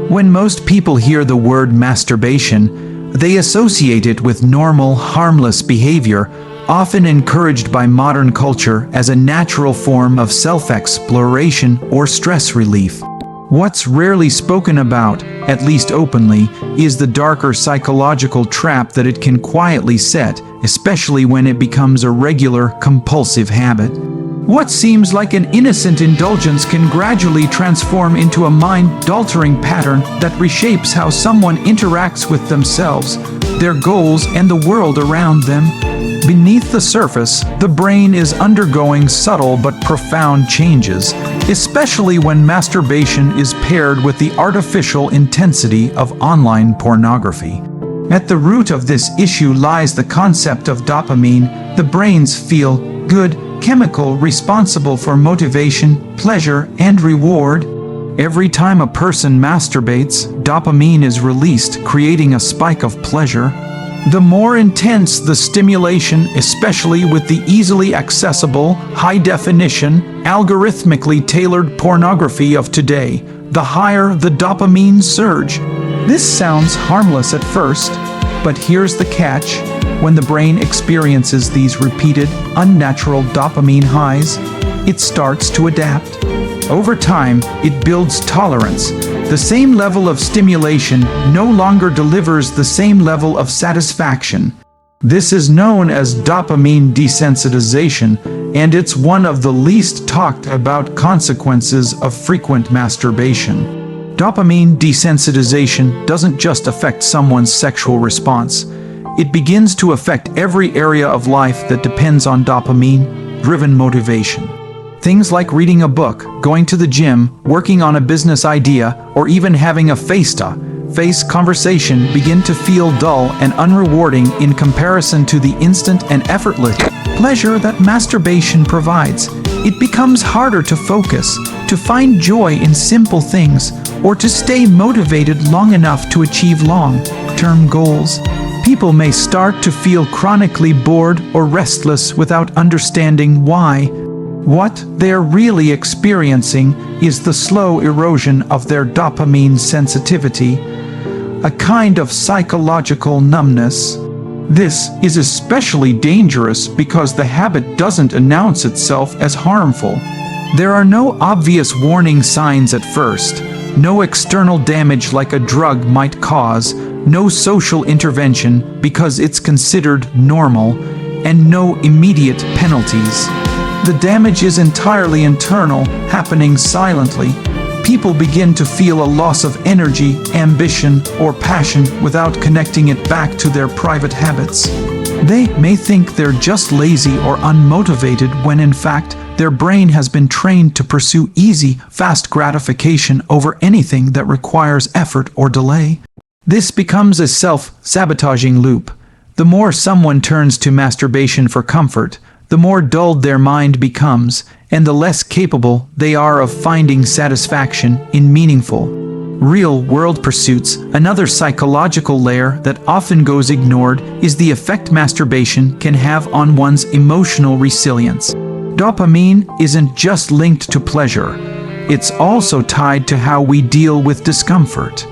When most people hear the word masturbation, they associate it with normal, harmless behavior, often encouraged by modern culture as a natural form of self-exploration or stress relief. What's rarely spoken about, at least openly, is the darker psychological trap that it can quietly set, especially when it becomes a regular, compulsive habit. What seems like an innocent indulgence can gradually transform into a mind-altering pattern that reshapes how someone interacts with themselves, their goals, and the world around them. Beneath the surface, the brain is undergoing subtle but profound changes, especially when masturbation is paired with the artificial intensity of online pornography. At the root of this issue lies the concept of dopamine, the brain's feel-good chemical responsible for motivation, pleasure, and reward. Every time a person masturbates, dopamine is released, creating a spike of pleasure. The more intense the stimulation, especially with the easily accessible, high-definition, algorithmically tailored pornography of today, the higher the dopamine surge. This sounds harmless at first, but here's the catch. When the brain experiences these repeated, unnatural dopamine highs, it starts to adapt. Over time, it builds tolerance. The same level of stimulation no longer delivers the same level of satisfaction. This is known as dopamine desensitization, and it's one of the least talked about consequences of frequent masturbation. Dopamine desensitization doesn't just affect someone's sexual response. It begins to affect every area of life that depends on dopamine-driven motivation. Things like reading a book, going to the gym, working on a business idea, or even having a face-to-face conversation begin to feel dull and unrewarding in comparison to the instant and effortless pleasure that masturbation provides. It becomes harder to focus, to find joy in simple things, or to stay motivated long enough to achieve long-term goals. People may start to feel chronically bored or restless without understanding why. What they're really experiencing is the slow erosion of their dopamine sensitivity, a kind of psychological numbness. This is especially dangerous because the habit doesn't announce itself as harmful. There are no obvious warning signs at first, no external damage like a drug might cause, no social intervention because it's considered normal, and no immediate penalties. The damage is entirely internal, happening silently. People begin to feel a loss of energy, ambition, or passion without connecting it back to their private habits. They may think they're just lazy or unmotivated when in fact their brain has been trained to pursue easy, fast gratification over anything that requires effort or delay. This becomes a self-sabotaging loop. The more someone turns to masturbation for comfort, the more dulled their mind becomes, and the less capable they are of finding satisfaction in meaningful, real-world pursuits. Another psychological layer that often goes ignored is the effect masturbation can have on one's emotional resilience. Dopamine isn't just linked to pleasure. It's also tied to how we deal with discomfort.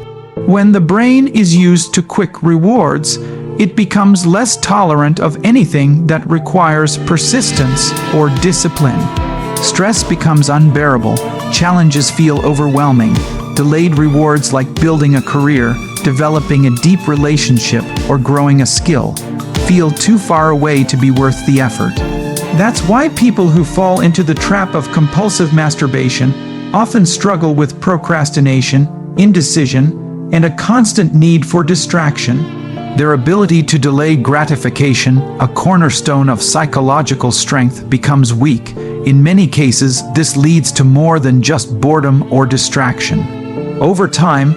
When the brain is used to quick rewards, it becomes less tolerant of anything that requires persistence or discipline. Stress becomes unbearable, challenges feel overwhelming, delayed rewards like building a career, developing a deep relationship, or growing a skill feel too far away to be worth the effort. That's why people who fall into the trap of compulsive masturbation often struggle with procrastination, indecision, and a constant need for distraction. Their ability to delay gratification, a cornerstone of psychological strength, becomes weak. In many cases, this leads to more than just boredom or distraction. Over time,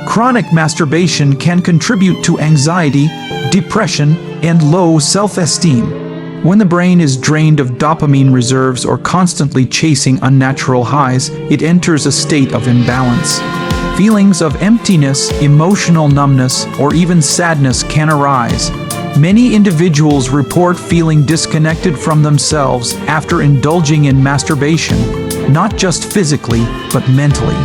chronic masturbation can contribute to anxiety, depression, and low self-esteem. When the brain is drained of dopamine reserves or constantly chasing unnatural highs, it enters a state of imbalance. Feelings of emptiness, emotional numbness, or even sadness can arise. Many individuals report feeling disconnected from themselves after indulging in masturbation, not just physically, but mentally.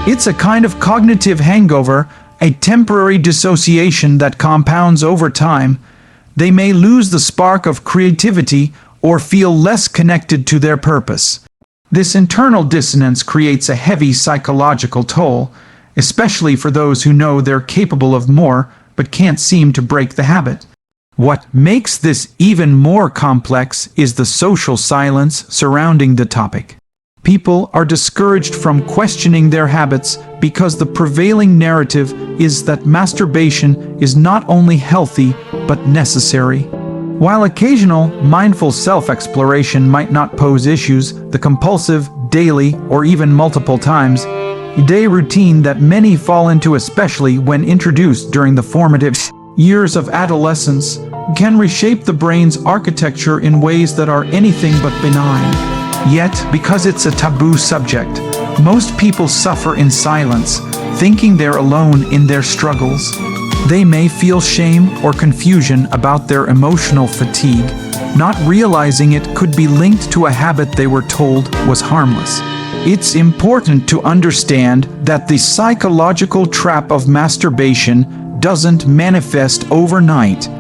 It's a kind of cognitive hangover, a temporary dissociation that compounds over time. They may lose the spark of creativity or feel less connected to their purpose. This internal dissonance creates a heavy psychological toll, especially for those who know they're capable of more but can't seem to break the habit. What makes this even more complex is the social silence surrounding the topic. People are discouraged from questioning their habits because the prevailing narrative is that masturbation is not only healthy but necessary. While occasional, mindful self-exploration might not pose issues, the compulsive, daily, or even multiple times a day routine that many fall into, especially when introduced during the formative years of adolescence, can reshape the brain's architecture in ways that are anything but benign. Yet, because it's a taboo subject, most people suffer in silence, thinking they're alone in their struggles. They may feel shame or confusion about their emotional fatigue, not realizing it could be linked to a habit they were told was harmless. It's important to understand that the psychological trap of masturbation doesn't manifest overnight.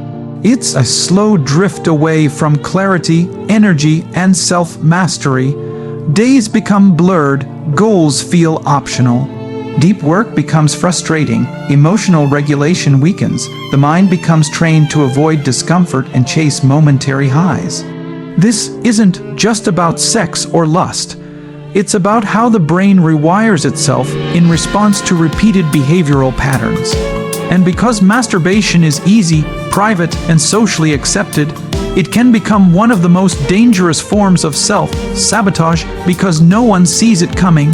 It's a slow drift away from clarity, energy, and self-mastery. Days become blurred, goals feel optional. Deep work becomes frustrating, emotional regulation weakens, the mind becomes trained to avoid discomfort and chase momentary highs. This isn't just about sex or lust. It's about how the brain rewires itself in response to repeated behavioral patterns. And because masturbation is easy, private, and socially accepted, it can become one of the most dangerous forms of self-sabotage because no one sees it coming.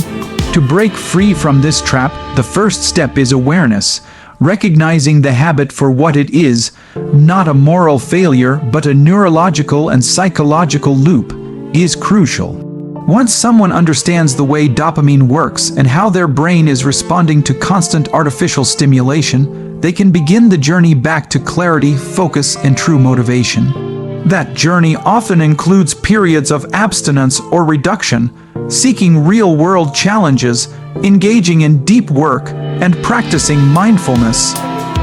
To break free from this trap, the first step is awareness, recognizing the habit for what it is, not a moral failure but a neurological and psychological loop, is crucial. Once someone understands the way dopamine works and how their brain is responding to constant artificial stimulation, they can begin the journey back to clarity, focus, and true motivation. That journey often includes periods of abstinence or reduction, seeking real-world challenges, engaging in deep work, and practicing mindfulness.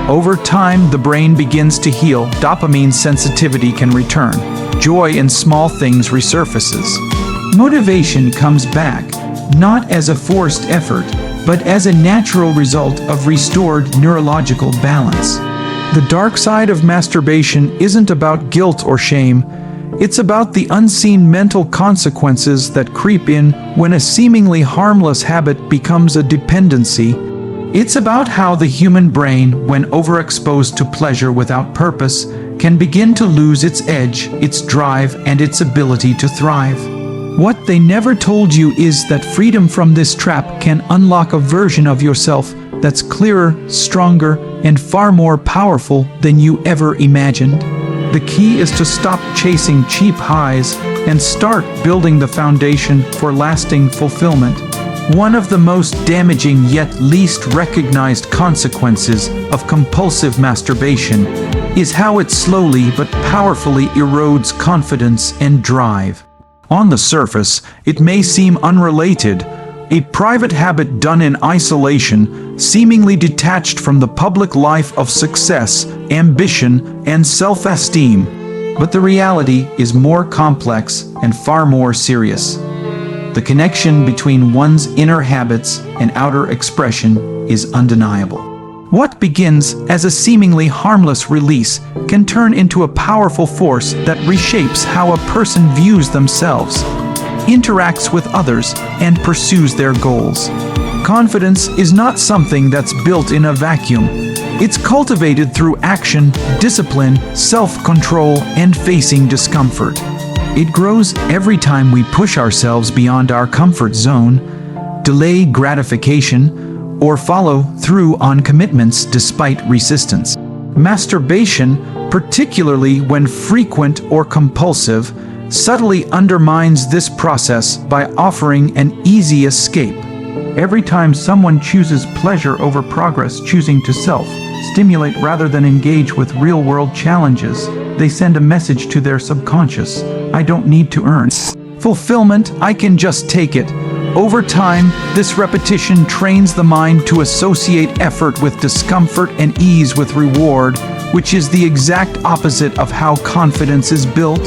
Over time, the brain begins to heal, dopamine sensitivity can return, joy in small things resurfaces. Motivation comes back, not as a forced effort, but as a natural result of restored neurological balance. The dark side of masturbation isn't about guilt or shame. It's about the unseen mental consequences that creep in when a seemingly harmless habit becomes a dependency. It's about how the human brain, when overexposed to pleasure without purpose, can begin to lose its edge, its drive, and its ability to thrive. What they never told you is that freedom from this trap can unlock a version of yourself that's clearer, stronger, and far more powerful than you ever imagined. The key is to stop chasing cheap highs and start building the foundation for lasting fulfillment. One of the most damaging yet least recognized consequences of compulsive masturbation is how it slowly but powerfully erodes confidence and drive. On the surface, it may seem unrelated, a private habit done in isolation, seemingly detached from the public life of success, ambition, and self-esteem. But the reality is more complex and far more serious. The connection between one's inner habits and outer expression is undeniable. What begins as a seemingly harmless release can turn into a powerful force that reshapes how a person views themselves, interacts with others, and pursues their goals. Confidence is not something that's built in a vacuum. It's cultivated through action, discipline, self-control, and facing discomfort. It grows every time we push ourselves beyond our comfort zone, delay gratification, or follow through on commitments despite resistance. Masturbation, particularly when frequent or compulsive, subtly undermines this process by offering an easy escape. Every time someone chooses pleasure over progress, choosing to self-stimulate rather than engage with real-world challenges, they send a message to their subconscious: I don't need to earn fulfillment, I can just take it. Over time, this repetition trains the mind to associate effort with discomfort and ease with reward, which is the exact opposite of how confidence is built.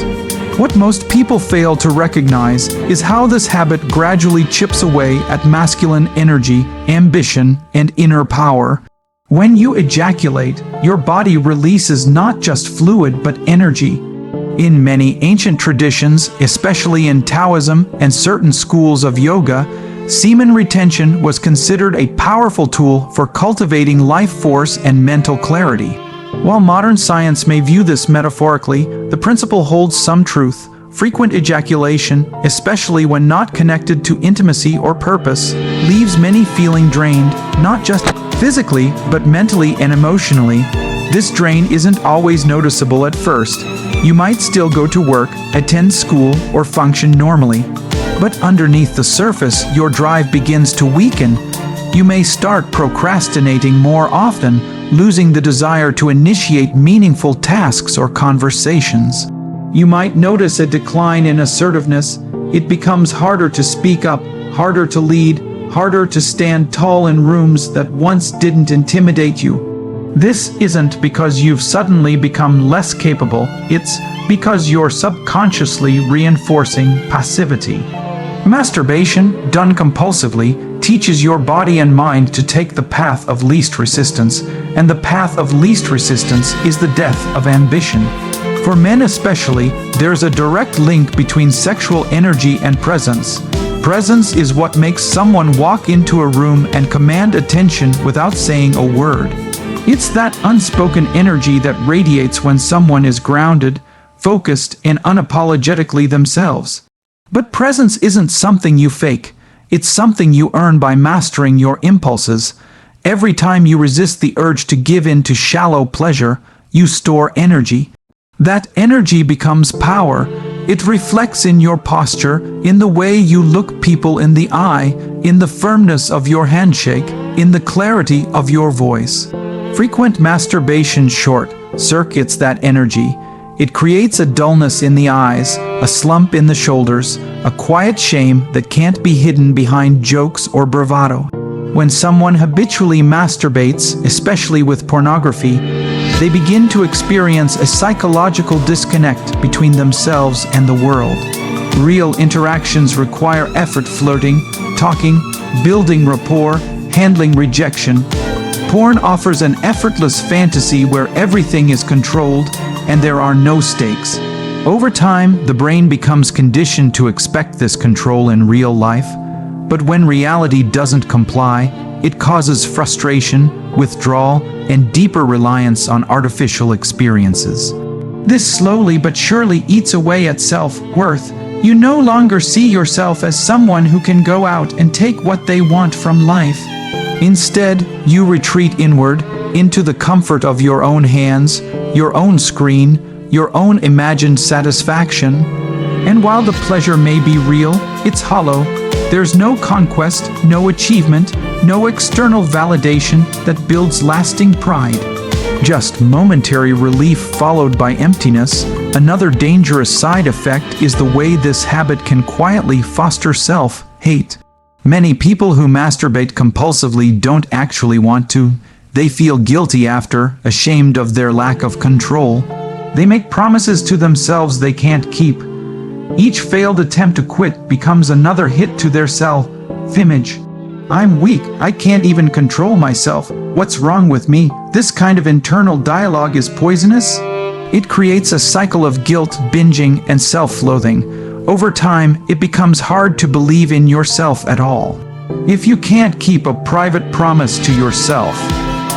What most people fail to recognize is how this habit gradually chips away at masculine energy, ambition, and inner power. When you ejaculate, your body releases not just fluid but energy. In many ancient traditions, especially in Taoism and certain schools of yoga, semen retention was considered a powerful tool for cultivating life force and mental clarity. While modern science may view this metaphorically, the principle holds some truth. Frequent ejaculation, especially when not connected to intimacy or purpose, leaves many feeling drained, not just physically, but mentally and emotionally. This drain isn't always noticeable at first. You might still go to work, attend school, or function normally. But underneath the surface, your drive begins to weaken. You may start procrastinating more often, losing the desire to initiate meaningful tasks or conversations. You might notice a decline in assertiveness. It becomes harder to speak up, harder to lead, harder to stand tall in rooms that once didn't intimidate you. This isn't because you've suddenly become less capable, it's because you're subconsciously reinforcing passivity. Masturbation, done compulsively, teaches your body and mind to take the path of least resistance, and the path of least resistance is the death of ambition. For men especially, there's a direct link between sexual energy and presence. Presence is what makes someone walk into a room and command attention without saying a word. It's that unspoken energy that radiates when someone is grounded, focused, and unapologetically themselves. But presence isn't something you fake. It's something you earn by mastering your impulses. Every time you resist the urge to give in to shallow pleasure, you store energy. That energy becomes power. It reflects in your posture, in the way you look people in the eye, in the firmness of your handshake, in the clarity of your voice. Frequent masturbation short-circuits that energy. It creates a dullness in the eyes, a slump in the shoulders, a quiet shame that can't be hidden behind jokes or bravado. When someone habitually masturbates, especially with pornography, they begin to experience a psychological disconnect between themselves and the world. Real interactions require effort, flirting, talking, building rapport, handling rejection. Porn offers an effortless fantasy where everything is controlled and there are no stakes. Over time, the brain becomes conditioned to expect this control in real life, but when reality doesn't comply, it causes frustration, withdrawal, and deeper reliance on artificial experiences. This slowly but surely eats away at self-worth. You no longer see yourself as someone who can go out and take what they want from life. Instead, you retreat inward, into the comfort of your own hands, your own screen, your own imagined satisfaction. And while the pleasure may be real, it's hollow. There's no conquest, no achievement, no external validation that builds lasting pride. Just momentary relief followed by emptiness. Another dangerous side effect is the way this habit can quietly foster self-hate. Many people who masturbate compulsively don't actually want to. They feel guilty after, ashamed of their lack of control. They make promises to themselves they can't keep. Each failed attempt to quit becomes another hit to their self-image. I'm weak, I can't even control myself. What's wrong with me? This kind of internal dialogue is poisonous. It creates a cycle of guilt, binging, and self-loathing. Over time, it becomes hard to believe in yourself at all. If you can't keep a private promise to yourself,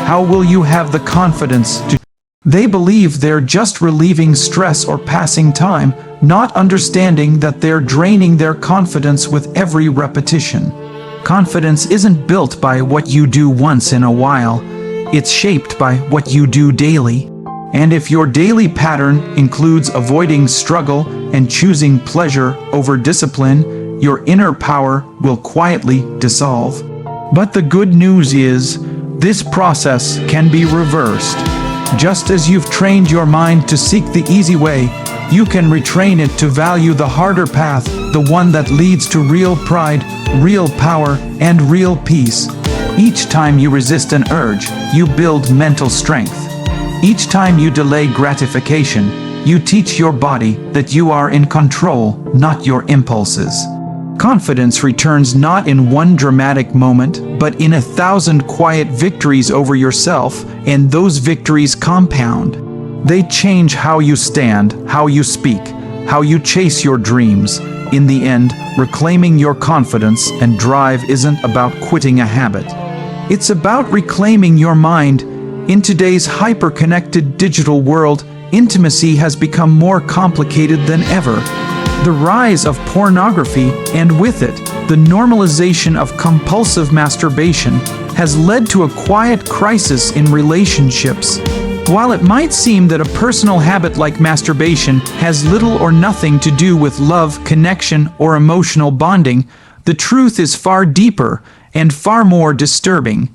how will you have the confidence to? They believe they're just relieving stress or passing time, not understanding that they're draining their confidence with every repetition. Confidence isn't built by what you do once in a while. It's shaped by what you do daily. And if your daily pattern includes avoiding struggle and choosing pleasure over discipline, your inner power will quietly dissolve. But the good news is, this process can be reversed. Just as you've trained your mind to seek the easy way, you can retrain it to value the harder path, the one that leads to real pride, real power, and real peace. Each time you resist an urge, you build mental strength. Each time you delay gratification, you teach your body that you are in control, not your impulses. Confidence returns not in one dramatic moment, but in 1,000 quiet victories over yourself, and those victories compound. They change how you stand, how you speak, how you chase your dreams. In the end, reclaiming your confidence and drive isn't about quitting a habit. It's about reclaiming your mind. In today's hyper-connected digital world, intimacy has become more complicated than ever. The rise of pornography, and with it, the normalization of compulsive masturbation, has led to a quiet crisis in relationships. While it might seem that a personal habit like masturbation has little or nothing to do with love, connection, or emotional bonding, the truth is far deeper and far more disturbing.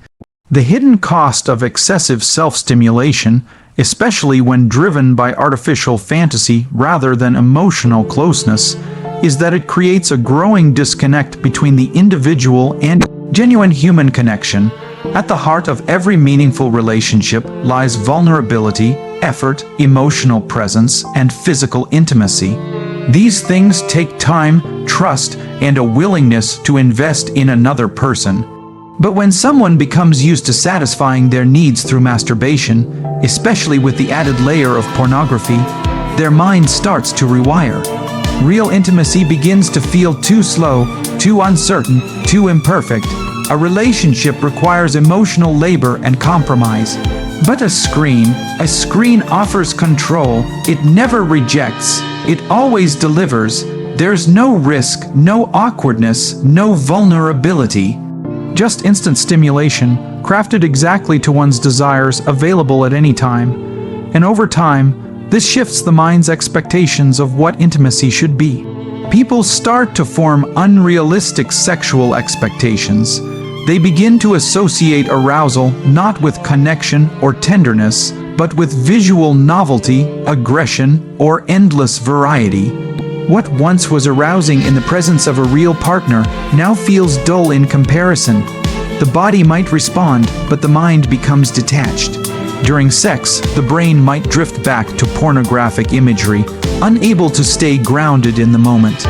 The hidden cost of excessive self-stimulation, especially when driven by artificial fantasy rather than emotional closeness, is that it creates a growing disconnect between the individual and genuine human connection. At the heart of every meaningful relationship lies vulnerability, effort, emotional presence, and physical intimacy. These things take time, trust, and a willingness to invest in another person. But when someone becomes used to satisfying their needs through masturbation, especially with the added layer of pornography, their mind starts to rewire. Real intimacy begins to feel too slow, too uncertain, too imperfect. A relationship requires emotional labor and compromise. But a screen offers control. It never rejects. It always delivers. There's no risk, no awkwardness, no vulnerability. Just instant stimulation, crafted exactly to one's desires, available at any time. And over time, this shifts the mind's expectations of what intimacy should be. People start to form unrealistic sexual expectations. They begin to associate arousal not with connection or tenderness, but with visual novelty, aggression, or endless variety. What once was arousing in the presence of a real partner now feels dull in comparison. The body might respond, but the mind becomes detached. During sex, the brain might drift back to pornographic imagery, unable to stay grounded in the moment.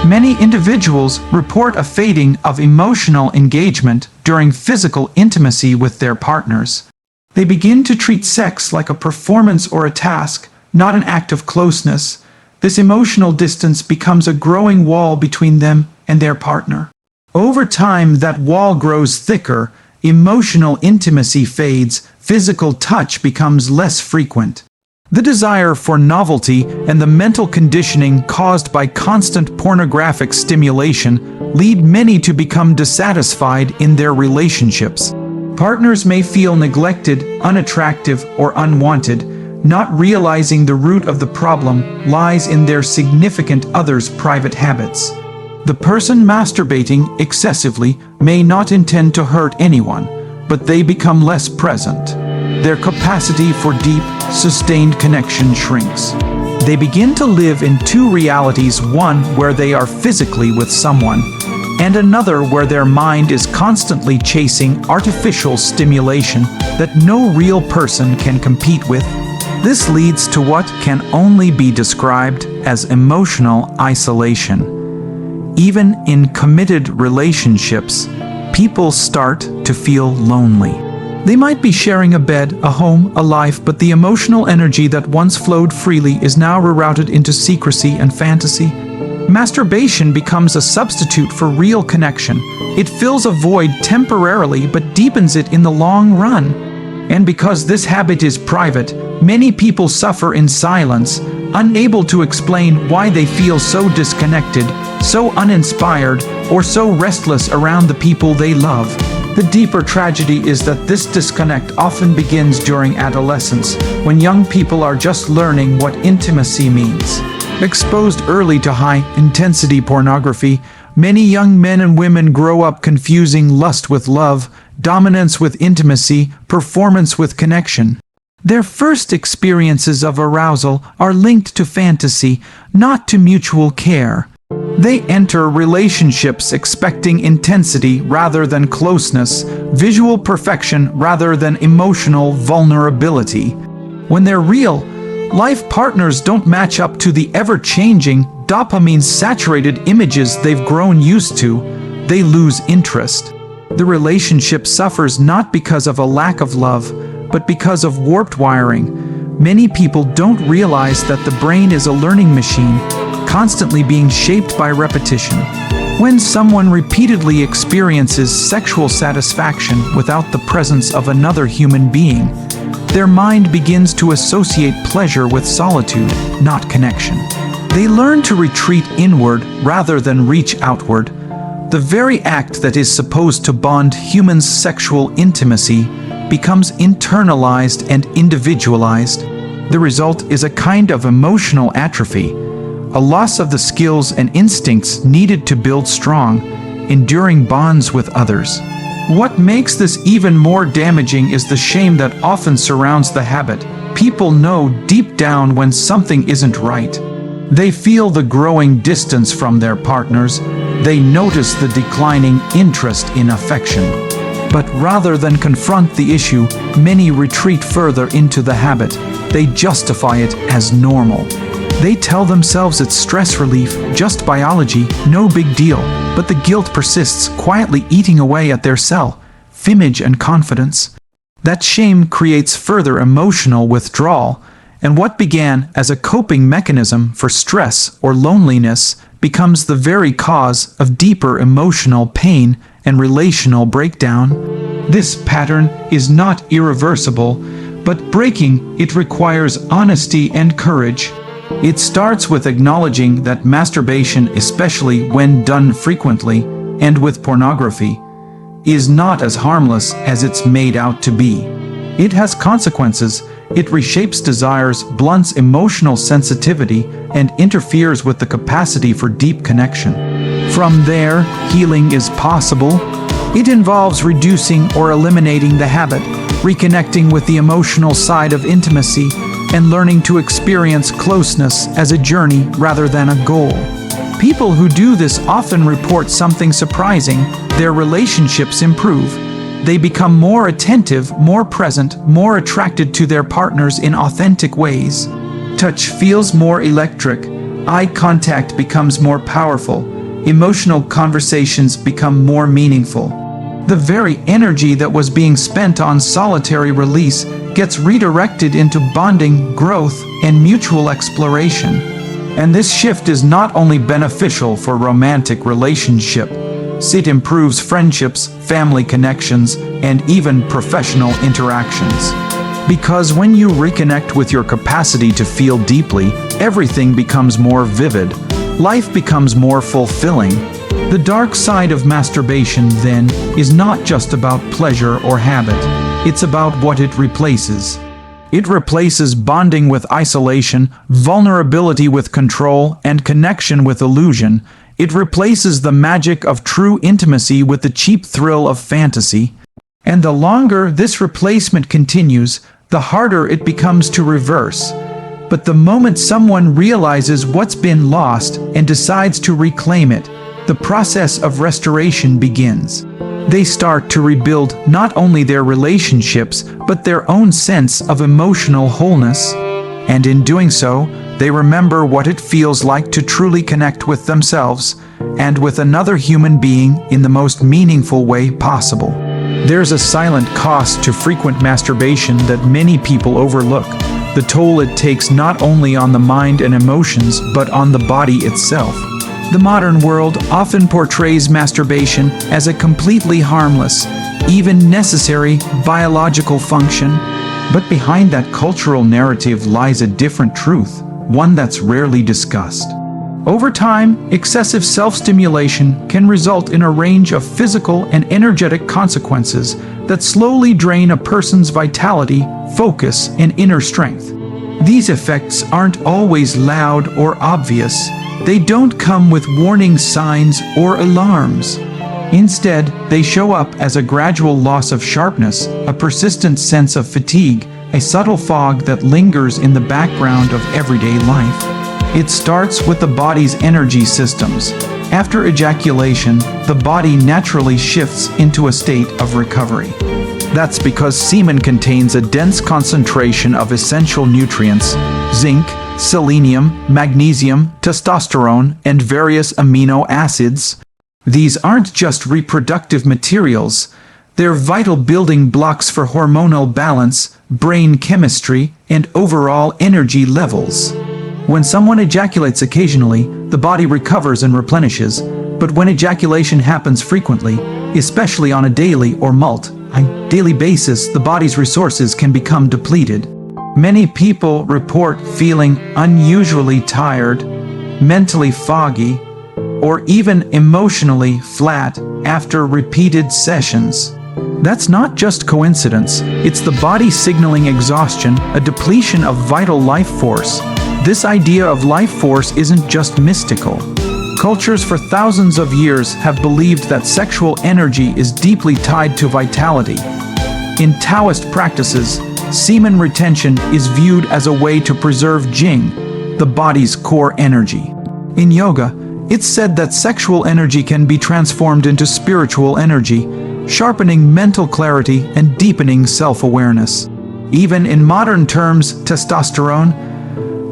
Many individuals report a fading of emotional engagement during physical intimacy with their partners. They begin to treat sex like a performance or a task, not an act of closeness. This emotional distance becomes a growing wall between them and their partner. Over time, that wall grows thicker, emotional intimacy fades, physical touch becomes less frequent. The desire for novelty and the mental conditioning caused by constant pornographic stimulation lead many to become dissatisfied in their relationships. Partners may feel neglected, unattractive, or unwanted, not realizing the root of the problem lies in their significant other's private habits. The person masturbating excessively may not intend to hurt anyone, but they become less present. Their capacity for deep, sustained connection shrinks. They begin to live in two realities, one where they are physically with someone, and another where their mind is constantly chasing artificial stimulation that no real person can compete with. This leads to what can only be described as emotional isolation. Even in committed relationships, people start to feel lonely. They might be sharing a bed, a home, a life, but the emotional energy that once flowed freely is now rerouted into secrecy and fantasy. Masturbation becomes a substitute for real connection. It fills a void temporarily but deepens it in the long run. And because this habit is private, many people suffer in silence, unable to explain why they feel so disconnected, so uninspired, or so restless around the people they love. The deeper tragedy is that this disconnect often begins during adolescence, when young people are just learning what intimacy means. Exposed early to high-intensity pornography, many young men and women grow up confusing lust with love, dominance with intimacy, performance with connection. Their first experiences of arousal are linked to fantasy, not to mutual care. They enter relationships expecting intensity rather than closeness, visual perfection rather than emotional vulnerability. When they're real, life partners don't match up to the ever-changing, dopamine-saturated images they've grown used to. They lose interest. The relationship suffers not because of a lack of love, but because of warped wiring. Many people don't realize that the brain is a learning machine, constantly being shaped by repetition. When someone repeatedly experiences sexual satisfaction without the presence of another human being, their mind begins to associate pleasure with solitude, not connection. They learn to retreat inward rather than reach outward. The very act that is supposed to bond humans' sexual intimacy becomes internalized and individualized. The result is a kind of emotional atrophy, a loss of the skills and instincts needed to build strong, enduring bonds with others. What makes this even more damaging is the shame that often surrounds the habit. People know deep down when something isn't right. They feel the growing distance from their partners. They notice the declining interest in affection. But rather than confront the issue, many retreat further into the habit. They justify it as normal. They tell themselves it's stress relief, just biology, no big deal. But the guilt persists, quietly eating away at their self-image and confidence. That shame creates further emotional withdrawal, and what began as a coping mechanism for stress or loneliness becomes the very cause of deeper emotional pain and relational breakdown. This pattern is not irreversible, but breaking it requires honesty and courage. It starts with acknowledging that masturbation, especially when done frequently and with pornography, is not as harmless as it's made out to be. It has consequences. It reshapes desires, blunts emotional sensitivity, and interferes with the capacity for deep connection. From there, healing is possible. It involves reducing or eliminating the habit, reconnecting with the emotional side of intimacy, and learning to experience closeness as a journey rather than a goal. People who do this often report something surprising. Their relationships improve. They become more attentive, more present, more attracted to their partners in authentic ways. Touch feels more electric. Eye contact becomes more powerful. Emotional conversations become more meaningful. The very energy that was being spent on solitary release gets redirected into bonding, growth, and mutual exploration. And this shift is not only beneficial for romantic relationships, it improves friendships, family connections, and even professional interactions. Because when you reconnect with your capacity to feel deeply, everything becomes more vivid. Life becomes more fulfilling. The dark side of masturbation, then, is not just about pleasure or habit. It's about what it replaces. It replaces bonding with isolation, vulnerability with control, and connection with illusion. It replaces the magic of true intimacy with the cheap thrill of fantasy. And the longer this replacement continues, the harder it becomes to reverse. But the moment someone realizes what's been lost and decides to reclaim it, the process of restoration begins. They start to rebuild not only their relationships, but their own sense of emotional wholeness. And in doing so, they remember what it feels like to truly connect with themselves and with another human being in the most meaningful way possible. There's a silent cost to frequent masturbation that many people overlook. The toll it takes not only on the mind and emotions, but on the body itself. The modern world often portrays masturbation as a completely harmless, even necessary, biological function. But behind that cultural narrative lies a different truth, one that's rarely discussed. Over time, excessive self-stimulation can result in a range of physical and energetic consequences that slowly drain a person's vitality, focus, and inner strength. These effects aren't always loud or obvious. They don't come with warning signs or alarms. Instead, they show up as a gradual loss of sharpness, a persistent sense of fatigue, a subtle fog that lingers in the background of everyday life. It starts with the body's energy systems. After ejaculation, the body naturally shifts into a state of recovery. That's because semen contains a dense concentration of essential nutrients: zinc, selenium, magnesium, testosterone, and various amino acids. These aren't just reproductive materials. They're vital building blocks for hormonal balance, brain chemistry, and overall energy levels. When someone ejaculates occasionally, the body recovers and replenishes, but when ejaculation happens frequently, especially on a daily or multi-daily basis, the body's resources can become depleted. Many people report feeling unusually tired, mentally foggy, or even emotionally flat after repeated sessions. That's not just coincidence, it's the body signaling exhaustion, a depletion of vital life force. This idea of life force isn't just mystical. Cultures for thousands of years have believed that sexual energy is deeply tied to vitality. In Taoist practices, semen retention is viewed as a way to preserve Jing, the body's core energy. In yoga, it's said that sexual energy can be transformed into spiritual energy, sharpening mental clarity and deepening self-awareness. Even in modern terms, testosterone,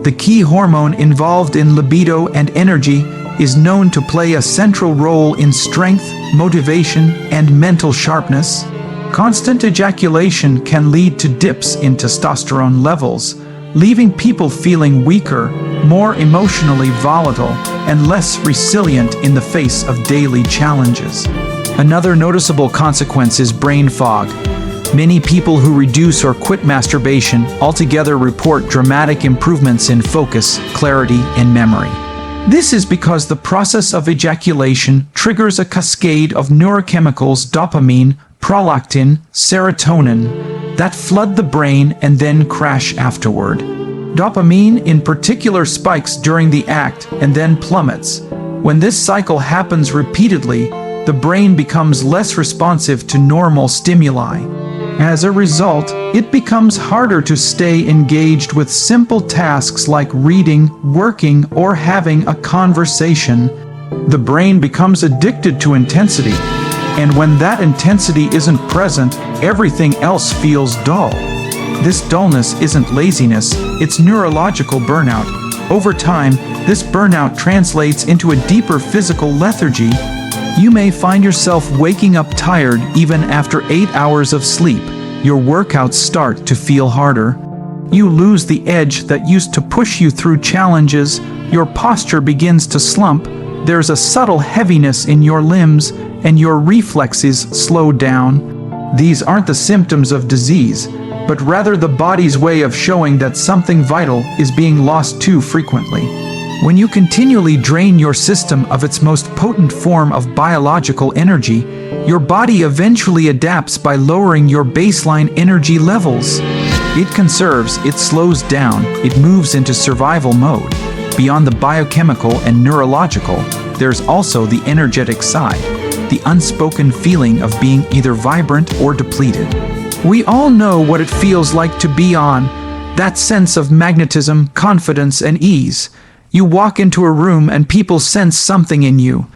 the key hormone involved in libido and energy, is known to play a central role in strength, motivation, and mental sharpness. Constant ejaculation can lead to dips in testosterone levels, leaving people feeling weaker, more emotionally volatile, and less resilient in the face of daily challenges. Another noticeable consequence is brain fog. Many people who reduce or quit masturbation altogether report dramatic improvements in focus, clarity, and memory. This is because the process of ejaculation triggers a cascade of neurochemicals: dopamine, prolactin, serotonin, that flood the brain and then crash afterward. Dopamine in particular spikes during the act and then plummets. When this cycle happens repeatedly, the brain becomes less responsive to normal stimuli. As a result, it becomes harder to stay engaged with simple tasks like reading, working, or having a conversation. The brain becomes addicted to intensity, and when that intensity isn't present, everything else feels dull. This dullness isn't laziness, it's neurological burnout. Over time, this burnout translates into a deeper physical lethargy. You may find yourself waking up tired even after 8 hours of sleep. Your workouts start to feel harder. You lose the edge that used to push you through challenges. Your posture begins to slump. There's a subtle heaviness in your limbs, and your reflexes slow down. These aren't the symptoms of disease, but rather the body's way of showing that something vital is being lost too frequently. When you continually drain your system of its most potent form of biological energy, your body eventually adapts by lowering your baseline energy levels. It conserves, it slows down, it moves into survival mode. Beyond the biochemical and neurological, there's also the energetic side, the unspoken feeling of being either vibrant or depleted. We all know what it feels like to be on, that sense of magnetism, confidence, and ease. You walk into a room and people sense something in you.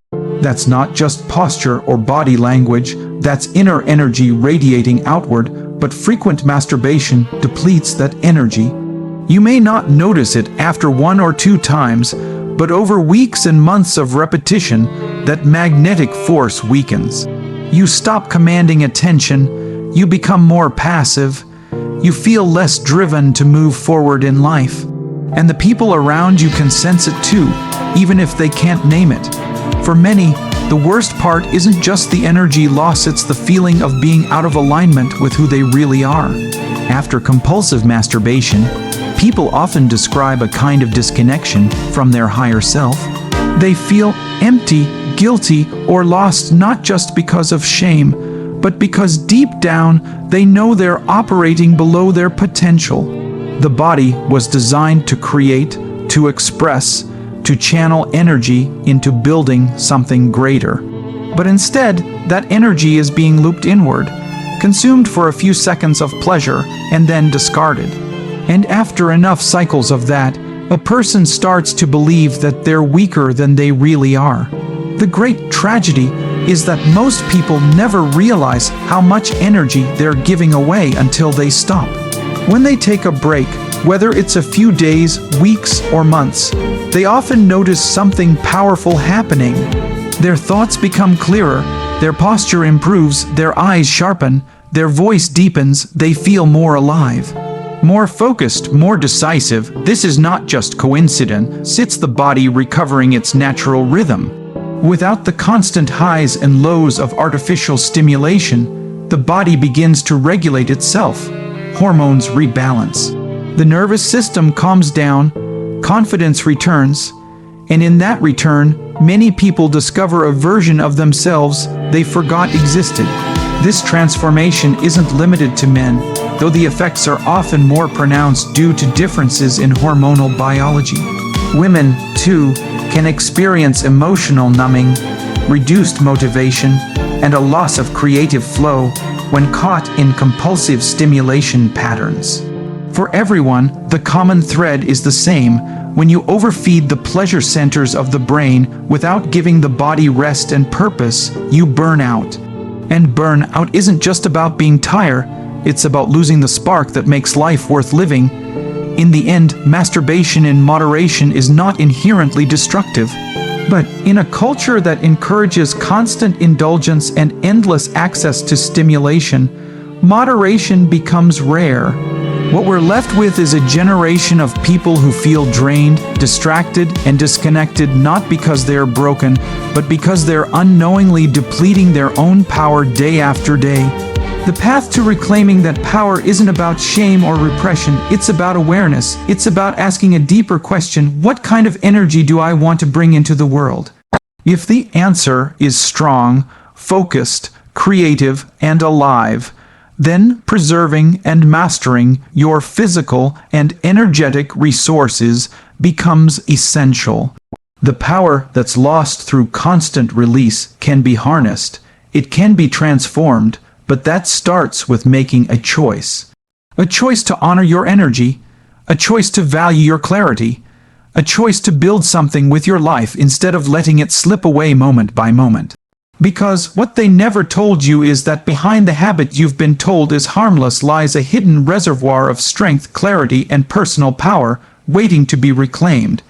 That's not just posture or body language, that's inner energy radiating outward, but frequent masturbation depletes that energy. You may not notice it after 1 or 2 times, but over weeks and months of repetition, that magnetic force weakens. You stop commanding attention, you become more passive, you feel less driven to move forward in life. And the people around you can sense it too, even if they can't name it. For many, the worst part isn't just the energy loss, it's the feeling of being out of alignment with who they really are. After compulsive masturbation, people often describe a kind of disconnection from their higher self. They feel empty, guilty, or lost, not just because of shame, but because deep down they know they're operating below their potential. The body was designed to create, to express, to channel energy into building something greater. But instead, that energy is being looped inward, consumed for a few seconds of pleasure, and then discarded. And after enough cycles of that, A person starts to believe that they're weaker than they really are. The great tragedy is that most people never realize how much energy they're giving away until they stop. When they take a break, whether it's a few days, weeks, or months, they often notice something powerful happening. Their thoughts become clearer, their posture improves, their eyes sharpen, their voice deepens, they feel more alive. More focused, more decisive. This is not just coincidence, it's the body recovering its natural rhythm. Without the constant highs and lows of artificial stimulation, the body begins to regulate itself. Hormones rebalance. The nervous system calms down, confidence returns, and in that return, many people discover a version of themselves they forgot existed. This transformation isn't limited to men, though the effects are often more pronounced due to differences in hormonal biology. Women, too, can experience emotional numbing, reduced motivation, and a loss of creative flow when caught in compulsive stimulation patterns. For everyone, the common thread is the same. When you overfeed the pleasure centers of the brain without giving the body rest and purpose, you burn out. And burnout isn't just about being tired, it's about losing the spark that makes life worth living. In the end, masturbation in moderation is not inherently destructive. But in a culture that encourages constant indulgence and endless access to stimulation, moderation becomes rare. What we're left with is a generation of people who feel drained, distracted, and disconnected not because they're broken, but because they're unknowingly depleting their own power day after day. The path to reclaiming that power isn't about shame or repression, it's about awareness. It's about asking a deeper question: what kind of energy do I want to bring into the world? If the answer is strong, focused, creative, and alive, then preserving and mastering your physical and energetic resources becomes essential. The power that's lost through constant release can be harnessed. It can be transformed, but that starts with making a choice. A choice to honor your energy, a choice to value your clarity, a choice to build something with your life instead of letting it slip away moment by moment. Because what they never told you is that behind the habit you've been told is harmless lies a hidden reservoir of strength, clarity, and personal power waiting to be reclaimed.